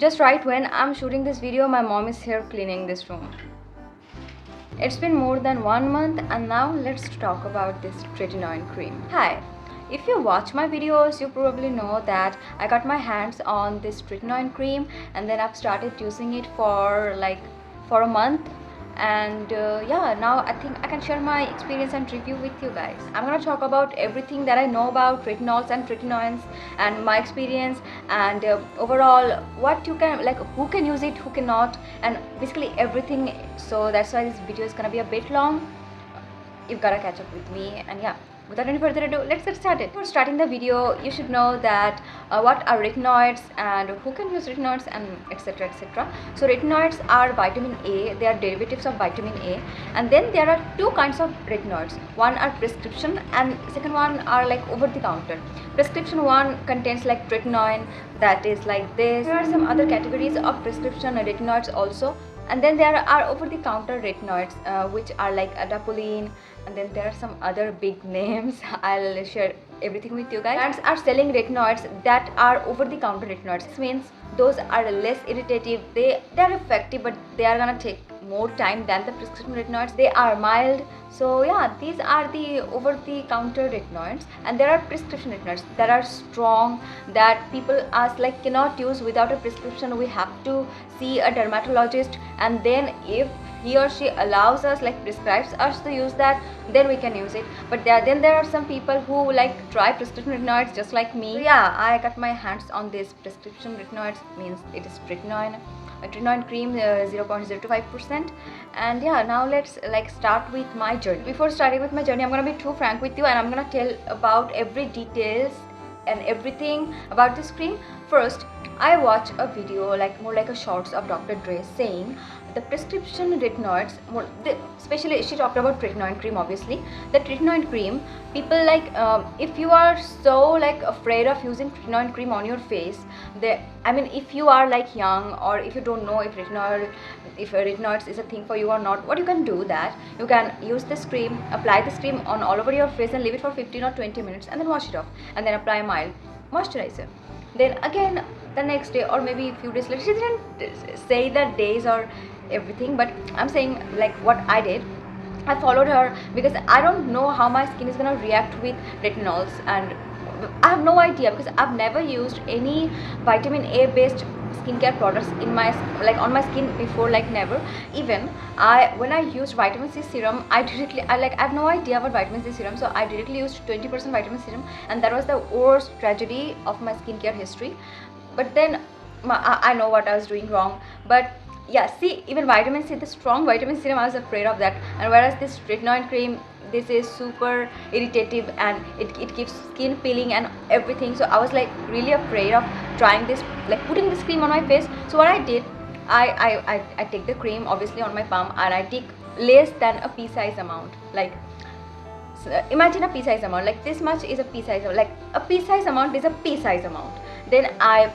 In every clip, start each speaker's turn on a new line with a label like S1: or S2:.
S1: Just right when I'm shooting this video, my mom is here cleaning this room. It's been more than 1 month, and now let's talk about this Tretinoin cream. Hi, if you watch my videos, you probably know that I got my hands on this Tretinoin cream, and then I've started using it for a month. And yeah, now I think I can share my experience and review with you guys. I'm gonna talk about everything that I know about retinols and tretinoins and my experience, and overall what you can, like, who can use it, who cannot, and basically everything. So that's why this video is gonna be a bit long. You've gotta catch up with me, and yeah, without any further ado, let's get started. Before starting the video, you should know that what are retinoids and who can use retinoids and etc etc. So retinoids are vitamin A. They are derivatives of vitamin A, and then there are two kinds of retinoids. One are prescription, and second one are like over the counter. Prescription one contains like tretinoin, that is like this. There are some other categories of prescription retinoids also. And then there are over-the-counter retinoids, which are like adapalene, and then there are some other big names. I'll share everything with you guys. Brands are selling retinoids that are over-the-counter retinoids. This means those are less irritative. They are effective, but they are gonna take more time than the prescription retinoids. They are mild. So yeah, these are the over-the-counter retinoids, and there are prescription retinoids that are strong, that people like cannot use without a prescription. We have to see a dermatologist, and then if he or she allows us, like prescribes us to use that, then we can use it. But there are some people who like try prescription retinoids just like me. So yeah, I got my hands on this prescription retinoids, means it is tretinoin. A tretinoin cream, 0.025%. And yeah, now let's like start with my journey. Before starting with my journey, I'm gonna be too frank with you, and I'm gonna tell about every details and everything about this cream. First, I watched a video, like more like a shorts of Dr. Dre, saying the prescription retinoids, especially she talked about tretinoin cream. Obviously the tretinoin cream, people like if you are so like afraid of using tretinoin cream on your face, I mean, if you are like young, or if you don't know if retinoids is a thing for you or not, what you can do, that you can use this cream, apply this cream on all over your face, and leave it for 15 or 20 minutes, and then wash it off, and then apply a mild moisturizer. Then again the next day, or maybe a few days later. She didn't say the days or everything, but I'm saying like what I did. I followed her because I don't know how my skin is gonna react with retinols, and I have no idea because I've never used any vitamin A based skincare products in my on my skin before, like never. Even when I used vitamin C serum, I have no idea about vitamin C serum, so I directly used 20% vitamin serum, and that was the worst tragedy of my skincare history. But then I know what I was doing wrong. But yeah, see, even vitamin C, the strong vitamin serum, I was afraid of that. And whereas this tretinoin cream, this is super irritative, and it keeps skin peeling and everything. So I was like really afraid of trying this, like putting this cream on my face. So what I did, I take the cream obviously on my palm, and I take less than a pea size amount. Like, so imagine a pea size amount, like this much is a pea size, like a pea size amount is a pea size amount. Then I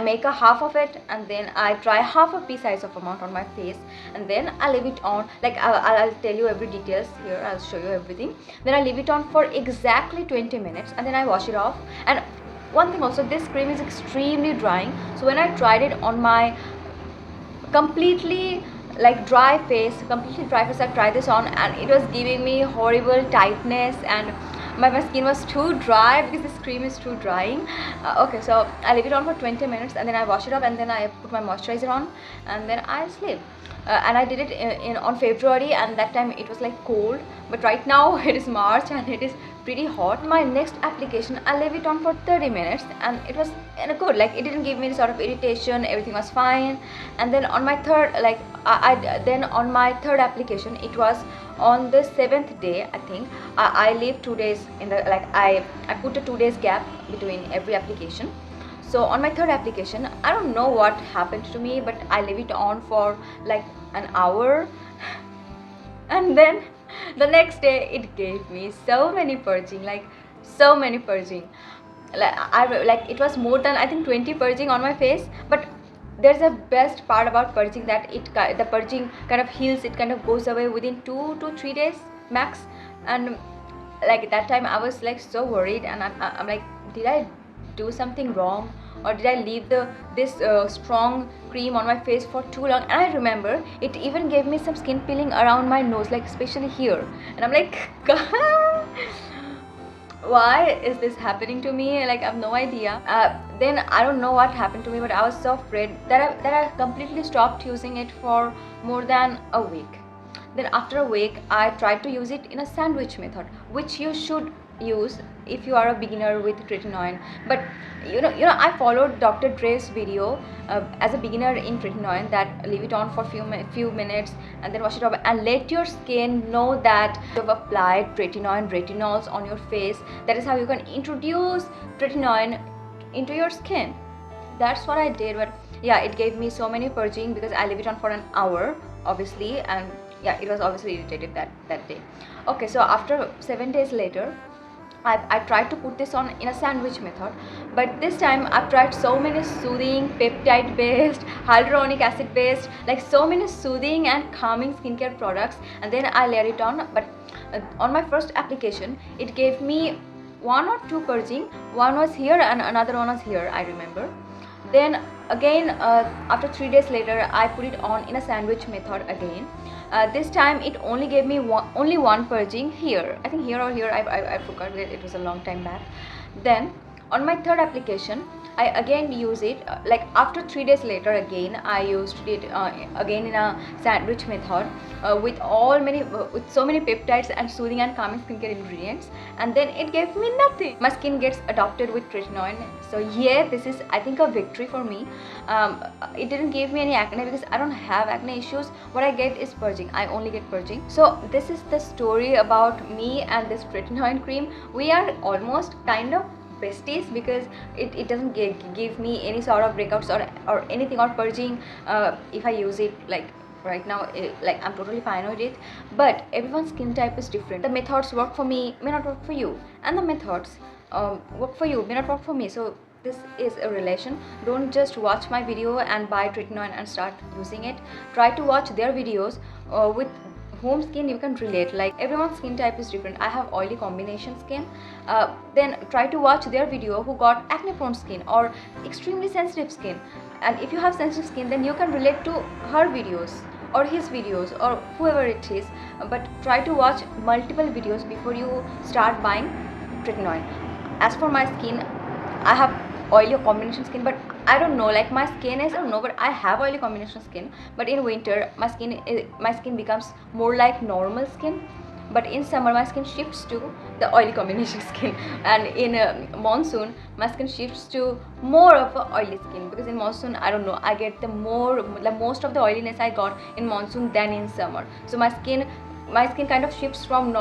S1: make a half of it, and then I try half a pea size of amount on my face, and then I leave it on, like I'll tell you every details here, I'll show you everything. Then I leave it on for exactly 20 minutes, and then I wash it off. And one thing also, this cream is extremely drying. So when I tried it on my completely dry face, I tried this on, and it was giving me horrible tightness, and my skin was too dry because this cream is too drying. Okay, so I leave it on for 20 minutes, and then I wash it up, and then I put my moisturizer on, and then I sleep. And I did it on February, and that time it was like cold. But right now it is March, and it is pretty hot. My next application, I leave it on for 30 minutes, and it was good. Like, it didn't give me any sort of irritation. Everything was fine. And then on my third, on my third application, it was on the 7th day, I think. I leave 2 days in the I put a 2 days gap between every application. So on my third application, I don't know what happened to me, but I leave it on for like an hour, and then the next day it gave me so many purging, like it was more than, I think, 20 purging on my face. But there's a best part about purging, that the purging kind of heals, it kind of goes away within 2 to 3 days max. And like that time I was like so worried, and I'm like, did I do something wrong, or did I leave this strong cream on my face for too long? And I remember it even gave me some skin peeling around my nose, like especially here, and I'm like why is this happening to me? Like, I have no idea. Then I don't know what happened to me, but I was so afraid that I completely stopped using it for more than a week. Then after a week, I tried to use it in a sandwich method, which you should use if you are a beginner with tretinoin. But I followed Dr. Dre's video as a beginner in tretinoin, that leave it on for few minutes and then wash it off and let your skin know that you have applied retinols on your face. That is how you can introduce tretinoin into your skin. That's what I did. But yeah, it gave me so many purging because I leave it on for an hour, obviously, and yeah, it was obviously irritated that day. Okay, so after 7 days later, I tried to put this on in a sandwich method, but this time I've tried so many soothing, peptide based, hyaluronic acid based, like so many soothing and calming skincare products, and then I layer it on. But on my first application, it gave me 1 or 2 purging. One was here and another one was here, I remember. Then again, after 3 days later, I put it on in a sandwich method again. This time it only gave me only one purging here. I think here or here, I forgot, it was a long time back. Then on my third application, I again use it, like after 3 days later again I used it again in a sandwich method with so many peptides and soothing and calming skincare ingredients, and then it gave me nothing. My skin gets adopted with tretinoin. So yeah, this is, I think, a victory for me. It didn't give me any acne because I don't have acne issues. What I get is purging. I only get purging. So this is the story about me and this tretinoin cream. We are almost kind of besties because it doesn't give me any sort of breakouts or anything or purging if I use it. Like right now, like I'm totally fine with it, but everyone's skin type is different. The methods work for me may not work for you, and the methods work for you may not work for me. So this is a relation. Don't just watch my video and buy tretinoin and start using it. Try to watch their videos with whom skin you can relate. Like everyone's skin type is different. I have oily combination skin. Then try to watch their video who got acne prone skin or extremely sensitive skin, and if you have sensitive skin, then you can relate to her videos or his videos or whoever it is. But try to watch multiple videos before you start buying tretinoin. As for my skin, I have oily combination skin, but I don't know, like my skin is, I don't know, but I have oily combination skin. But in winter my skin becomes more like normal skin, but in summer my skin shifts to the oily combination skin, and in monsoon my skin shifts to more of a oily skin, because in monsoon, I don't know, I get the most of the oiliness I got in monsoon than in summer. So my skin kind of shifts from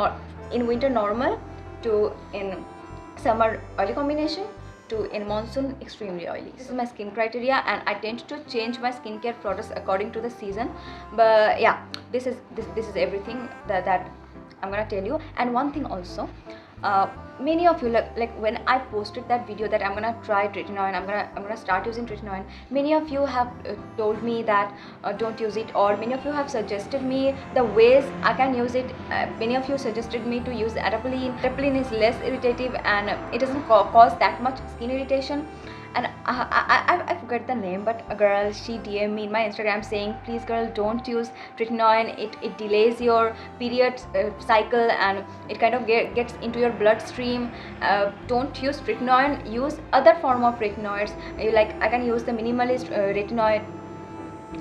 S1: in winter normal to in summer oily combination to in monsoon extremely oily. This is my skin criteria, and I tend to change my skincare products according to the season. But yeah, this is everything that I'm gonna tell you. And one thing also, many of you, like when I posted that video that I'm gonna try tretinoin, I'm gonna start using tretinoin, many of you have told me that don't use it, or many of you have suggested me the ways I can use it. Many of you suggested me to use adapalene. Adapalene is less irritative and it doesn't cause that much skin irritation. And I forget the name, but a girl, she DM'd me in my Instagram saying, please girl, don't use tretinoin, it delays your period cycle and it kind of gets into your bloodstream. Don't use tretinoin, use other form of retinoids. Like I can use the minimalist retinoid.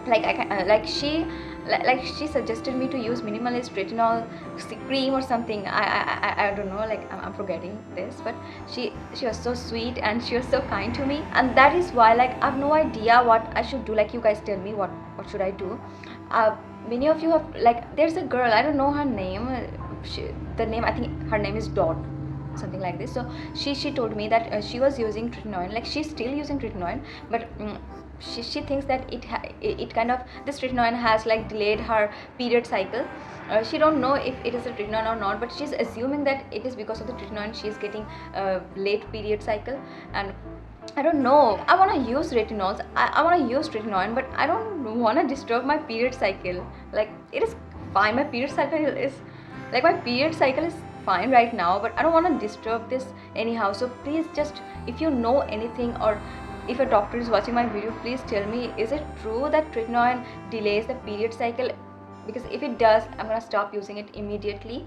S1: Like I can she suggested me to use minimalist retinol cream or something. I don't know, like I'm forgetting this, but she was so sweet and she was so kind to me, and that is why, like, I have no idea what I should do. Like, you guys tell me what should I do. Many of you have, like, there's a girl, I don't know her name, I think her name is Dot, something like this. So she told me that she was using tretinoin, like she's still using tretinoin, but she thinks that it kind of, this tretinoin has like delayed her period cycle. She don't know if it is a tretinoin or not, but she's assuming that it is because of the tretinoin she's getting late period cycle. And I don't know, I want to use retinols, I want to use tretinoin, but I don't want to disturb my period cycle. Like, it is fine, my period cycle is fine right now, but I don't want to disturb this anyhow. So please, just if you know anything or if a doctor is watching my video, please tell me, is it true that tretinoin delays the period cycle? Because if it does, I'm gonna stop using it immediately.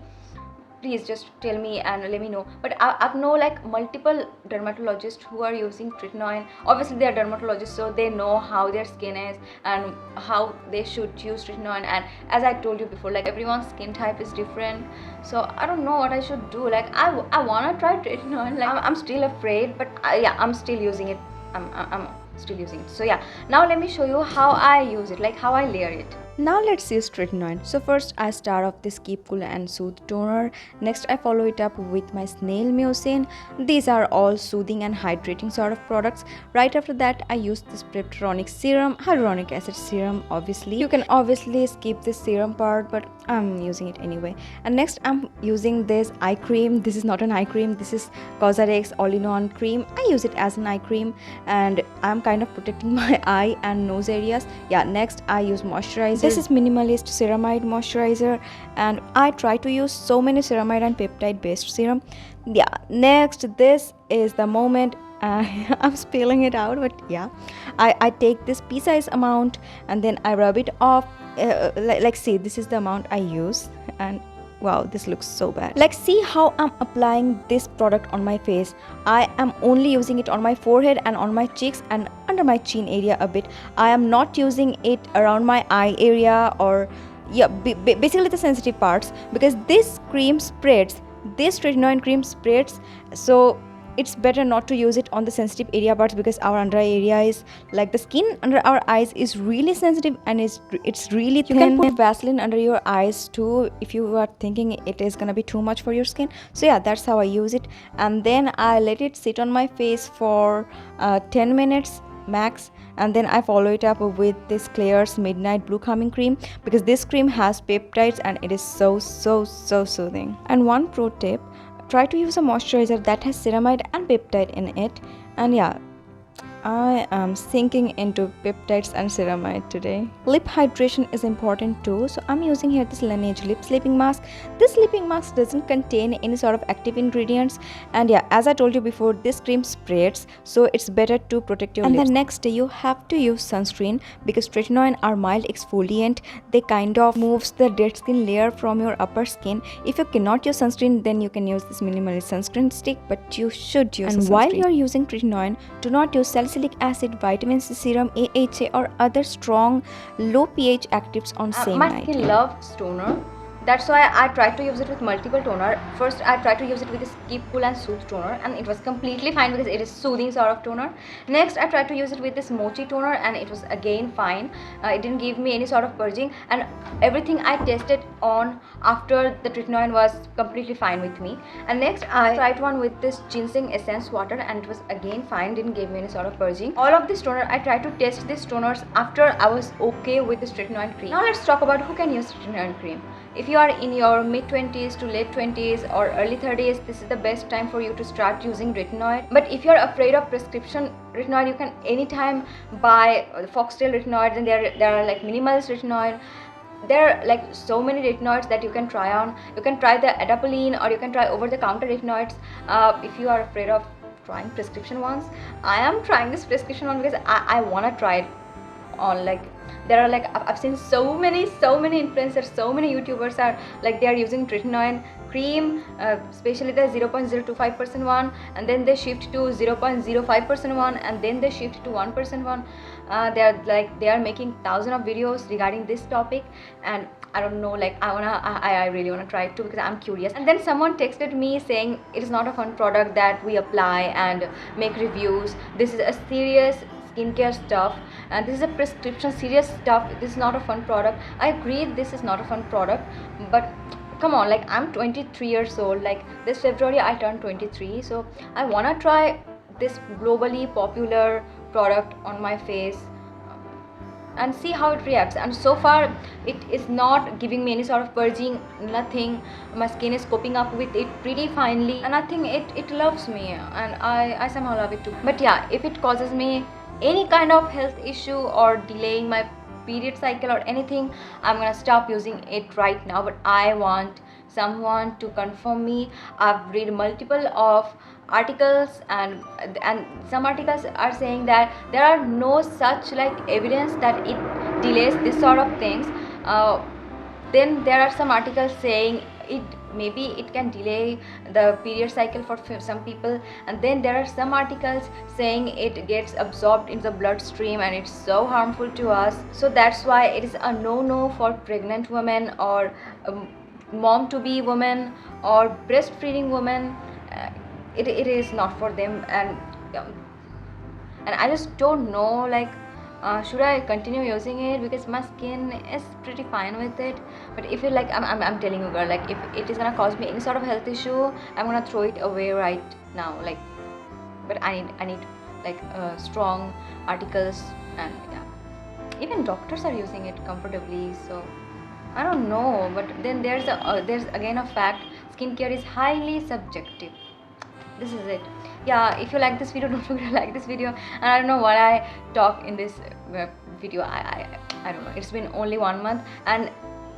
S1: Please just tell me and let me know. But I've know like multiple dermatologists who are using tretinoin. Obviously they are dermatologists, so they know how their skin is and how they should use tretinoin. And as I told you before, like everyone's skin type is different, so I don't know what I should do. Like I want to try tretinoin. Like I'm still afraid, but yeah, I'm still using it. I'm still using it. So yeah, now let me show you how I use it, like how I layer it. Now let's use tretinoin. So first I start off this Keep Cool and Soothe toner. Next I follow it up with my snail mucin. These are all soothing and hydrating sort of products. Right after that I use this Preptronic serum, hyaluronic acid serum. Obviously you can obviously skip this serum part, but I'm using it anyway. And next I'm using this eye cream. This is not an eye cream, this is Cosrx all-in-one cream. I use it as an eye cream and I'm kind of protecting my eye and nose areas. Yeah, next I use moisturizer. This is minimalist ceramide moisturizer, and I try to use so many ceramide and peptide based serum. Yeah, next this is the moment. I'm spilling it out, but yeah, I take this pea size amount and then I rub it off. Like see, this is the amount I use, and wow, this looks so bad. Like see how I'm applying this product on my face. I am only using it on my forehead and on my cheeks and under my chin area a bit. I am not using it around my eye area or yeah, basically the sensitive parts, because this cream spreads, this tretinoin cream spreads, so it's better not to use it on the sensitive area parts, because our under eye area is like the skin under our eyes is really sensitive and it's really thin. You can put Vaseline under your eyes too if you are thinking it is gonna be too much for your skin. So yeah, that's how I use it, and then I let it sit on my face for 10 minutes max, and then I follow it up with this Claire's Midnight Blue Calming Cream, because this cream has peptides and it is so soothing. And one pro tip, try to use a moisturizer that has ceramide and peptide in it. And yeah, I am sinking into peptides and ceramide today. Lip hydration is important too, so I'm using here this Laneige lip sleeping mask. This sleeping mask doesn't contain any sort of active ingredients, and yeah, as I told you before, this cream spreads, so it's better to protect your lips. And the next day you have to use sunscreen, because tretinoin are mild exfoliant. They kind of moves the dead skin layer from your upper skin. If you cannot use sunscreen, then you can use this minimalist sunscreen stick, but you should use and while you're using tretinoin, do not use salicylic acid, vitamin C serum, AHA or other strong low pH actives on same night. My skin loves toner. That's why I tried to use it with multiple toner. First I tried to use it with this Keep Cool and Soothe toner, and it was completely fine because it is soothing sort of toner. Next I tried to use it with this Mochi toner, and it was again fine. It didn't give me any sort of purging, and everything I tested on after the tretinoin was completely fine with me. And next I tried one with this ginseng essence water, and it was again fine, didn't give me any sort of purging. All of this toner, I tried to test these toners after I was okay with this tretinoin cream. Now let's talk about who can use tretinoin cream. If you are in your mid-20s to late 20s or early 30s, this is the best time for you to start using retinoid. But if you're afraid of prescription retinoid, you can anytime buy foxtail retinoids, and there are like minimalist retinoid. There are like so many retinoids that you can try on. You can try the adapalene, or you can try over-the-counter retinoids. If you are afraid of trying prescription ones, I am trying this prescription one because I want to try it on. Like there are like I've seen so many influencers, so many YouTubers are like they are using tretinoin cream, especially the 0.025% one, and then they shift to 0.05% one, and then they shift to 1% one. They are making thousands of videos regarding this topic, and I don't know, like I really wanna try it too because I'm curious. And then someone texted me saying it is not a fun product that we apply and make reviews. This is a serious skincare stuff, and this is a prescription serious stuff. This is not a fun product. I agree, this is not a fun product, but come on, like I'm 23 years old. Like this February I turned 23, so I wanna try this globally popular product on my face and see how it reacts. And so far it is not giving me any sort of purging, nothing. My skin is coping up with it pretty finely, and I think it loves me, and I somehow love it too. But yeah, if it causes me any kind of health issue or delaying my period cycle or anything, I'm gonna stop using it right now. But I want someone to confirm me. I've read multiple of articles, and some articles are saying that there are no such like evidence that it delays this sort of things. Then there are some articles saying maybe it can delay the period cycle for some people, and then there are some articles saying it gets absorbed in the bloodstream and it's so harmful to us. So that's why it is a no for pregnant women, or mom to be women, or breastfeeding women. It is not for them. And I just don't know, like, should I continue using it, because my skin is pretty fine with it. But if you like, I'm telling you girl, like, if it is gonna cause me any sort of health issue, I'm gonna throw it away right now, like. But I need like strong articles, and yeah, even doctors are using it comfortably, so I don't know. But then there's again a fact: skincare is highly subjective. This is it. Yeah, if you like this video, don't forget to like this video. And I don't know what I talk in this video. I don't know. It's been only 1 month, and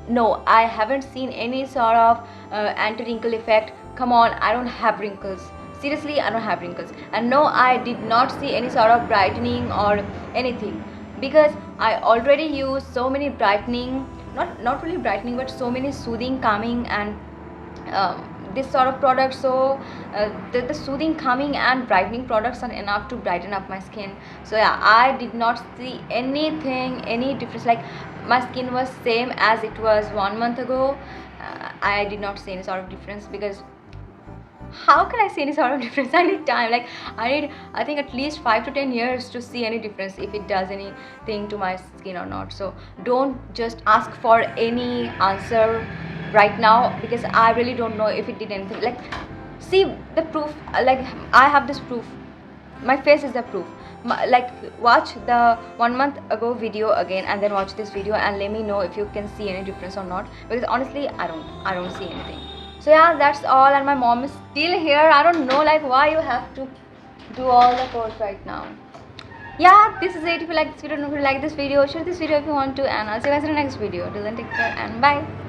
S1: no, I haven't seen any sort of anti-wrinkle effect. Come on, I don't have wrinkles. Seriously, I don't have wrinkles. And no, I did not see any sort of brightening or anything, because I already use so many brightening, not really brightening, but so many soothing, calming, and this sort of products. So the soothing, calming, and brightening products are enough to brighten up my skin. So yeah, I did not see any difference. Like, my skin was same as it was 1 month ago. I did not see any sort of difference, because how can I see any sort of difference? I need time. Like, I think at least 5 to 10 years to see any difference, if it does anything to my skin or not. So don't just ask for any answer right now, because I really don't know if it did anything. Like, see the proof. Like, I have this proof. My face is the proof. Like, watch the 1 month ago video again, and then watch this video, and let me know if you can see any difference or not, because honestly I don't see anything. So yeah, that's all. And my mom is still here. I don't know, like, why you have to do all the course right now. Yeah, this is it. If you like this video, don't forget to like this video, share this video if you want to, and I'll see you guys in the next video. Till then, take care and bye.